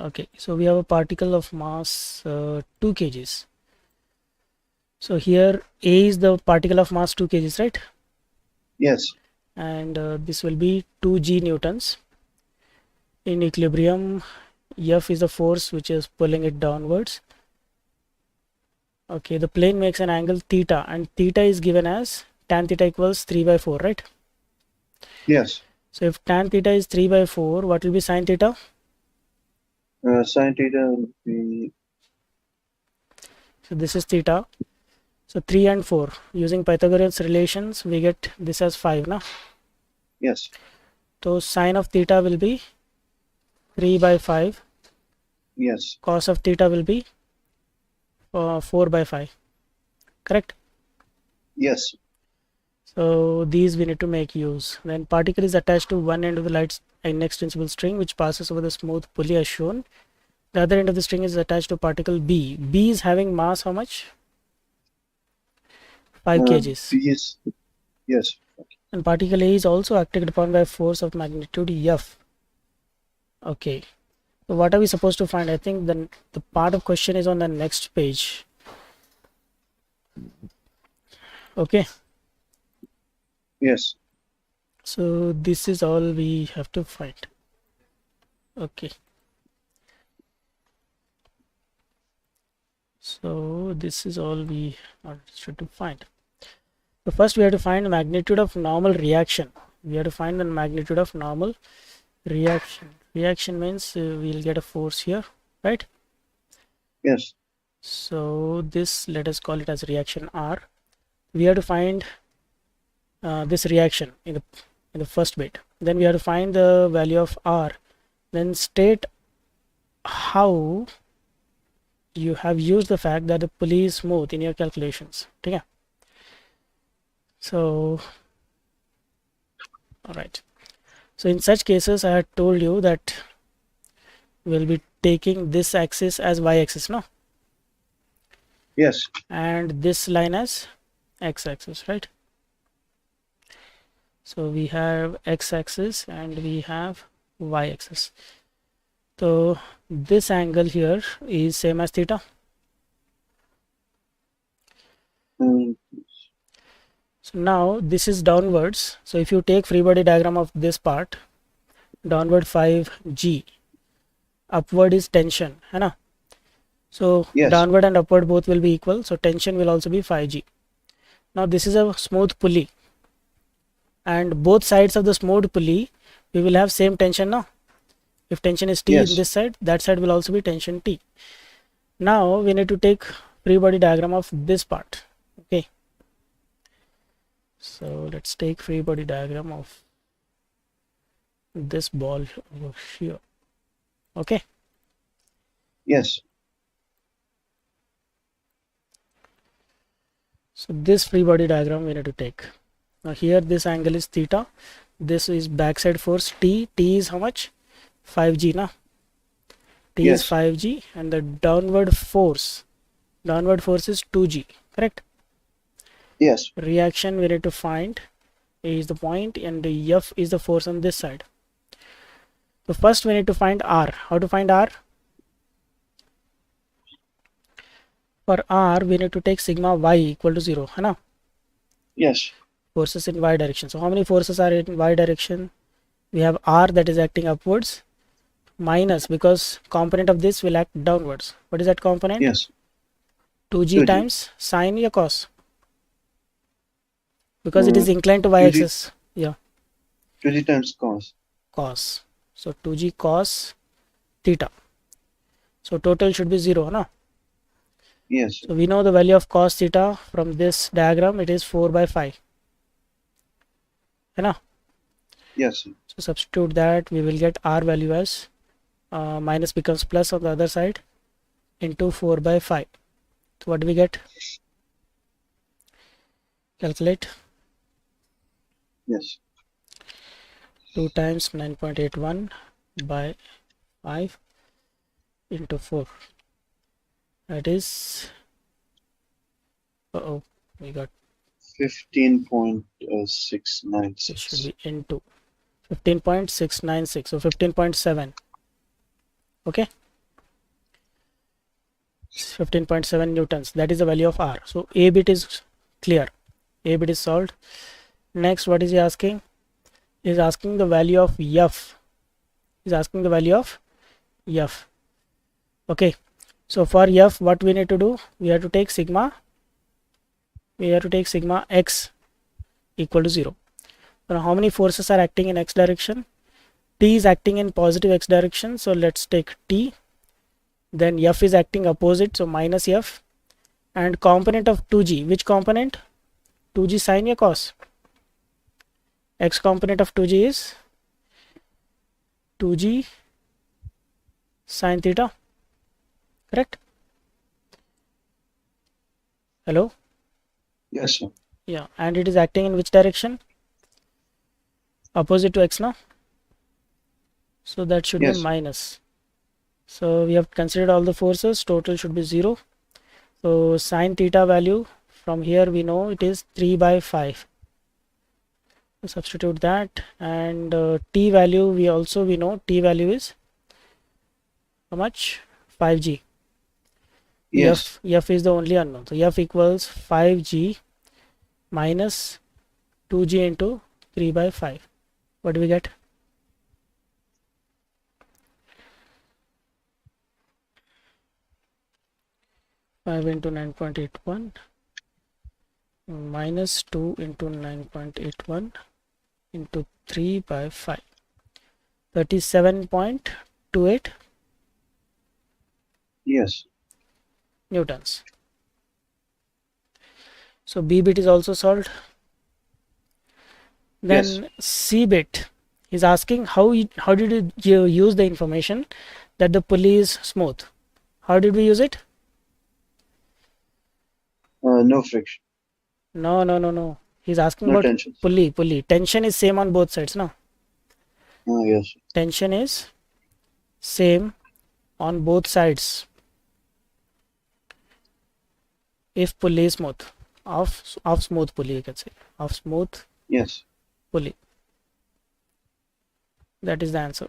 Okay, so we have a particle of mass 2 kgs. So here A is the particle of mass 2 kgs, right? Yes. And this will be 2g newtons. In equilibrium, F is the force which is pulling it downwards. Okay, the plane makes an angle theta, and theta is given as tan theta equals 3 by 4, right? Yes. So if tan theta is 3 by 4, what will be sin theta? Sin theta will be. So this is theta. So 3 and 4, using Pythagorean's relations, we get this as 5 now. Yes. So sine of theta will be 3 by 5. Yes. Cos of theta will be 4 by 5. Correct? Yes. So these we need to make use. Then particle is attached to one end of the light inextensible string which passes over the smooth pulley as shown. The other end of the string is attached to particle B. B is having mass how much? 5 kgs. B is. Yes. And particle A is also acted upon by force of magnitude F. Okay. So what are we supposed to find? I think the part of question is on the next page. Okay. Yes. So this is all we have to find. Okay. So this is all we are to find. So first we have to find the magnitude of normal reaction. We have to find the magnitude of normal reaction. Reaction means we'll get a force here, right? Yes. So this, let us call it as reaction R. We have to find this reaction in the first bit. Then we have to find the value of R. Then state how you have used the fact that the pulley is smooth in your calculations. Okay. So, all right. So in such cases, I had told you that we'll be taking this axis as y-axis, no? Yes. And this line as x-axis, right? So we have x-axis and we have y-axis. So this angle here is same as theta. So now this is downwards. So if you take free body diagram of this part, downward 5g, upward is tension, है ना? So Yes. downward and upward both will be equal. So tension will also be 5g. Now this is a smooth pulley, and both sides of the smooth pulley we will have same tension now. If tension is T Yes. in this side, that side will also be tension T. Now we need to take free body diagram of this part. Okay. So let's take free body diagram of this ball over here. Okay. Yes. So this free body diagram we need to take. Now here this angle is theta. This is backside force T. T is how much? 5g na. T Yes. is 5g, and the downward force is 2g. Correct? Yes. Reaction we need to find is the point, and the F is the force on this side. So first we need to find R. How to find R? For R we need to take sigma y equal to 0, है ना? Yes. Forces in y direction. So how many forces are in y direction? We have R that is acting upwards, minus, because component of this will act downwards. What is that component? Yes. 2g 2g. times sine or cos? Because it is inclined to y-axis. Yeah. 2g times cos. Cos. So 2g cos theta. So total should be 0, na? Yes. So we know the value of cos theta from this diagram. It is 4 by 5. है ना? Yes. So substitute that, we will get R value as minus becomes plus on the other side into 4 by 5. So what do we get? Calculate. Yes. 2 times 9.81 by 5 into 4. That is, we got 15.696. it should be into 15.696, so 15.7. Okay. 15.7 newtons. That is the value of R. So A bit is clear. A bit is solved. Next, what is he asking? He is asking the value of F. He is asking the value of F. Okay. So for F, what we need to do? We have to take sigma. We have to take sigma x equal to 0. Now, how many forces are acting in x direction? T is acting in positive x direction. So let's take T. Then F is acting opposite. So minus F. And component of 2g. Which component? 2g sine or cos? X component of 2g is 2g sine theta. Correct? Hello? Yes, sir. Yeah. And it is acting in which direction? Opposite to x now. So that should be Yes. minus. So we have considered all the forces. Total should be 0. So sine theta value from here we know it is 3 by 5. Substitute that, and t value we know t value is how much? 5g. Yes. F is the only unknown. So F equals 5g minus 2g into 3 by 5. What do we get? Five into 9.81 minus 2 into 9.81 into 3 by 5. 37.28 Yes. newtons. So B bit is also solved. Then Yes. C bit is asking how did you use the information that the pulley is smooth? How did we use it? No friction. No. He's asking No about tension. pulley. Tension is same on both sides, no? Yes. Tension is same on both sides if pulley is smooth. Of smooth pulley, you can say. Of smooth Yes. pulley. That is the answer.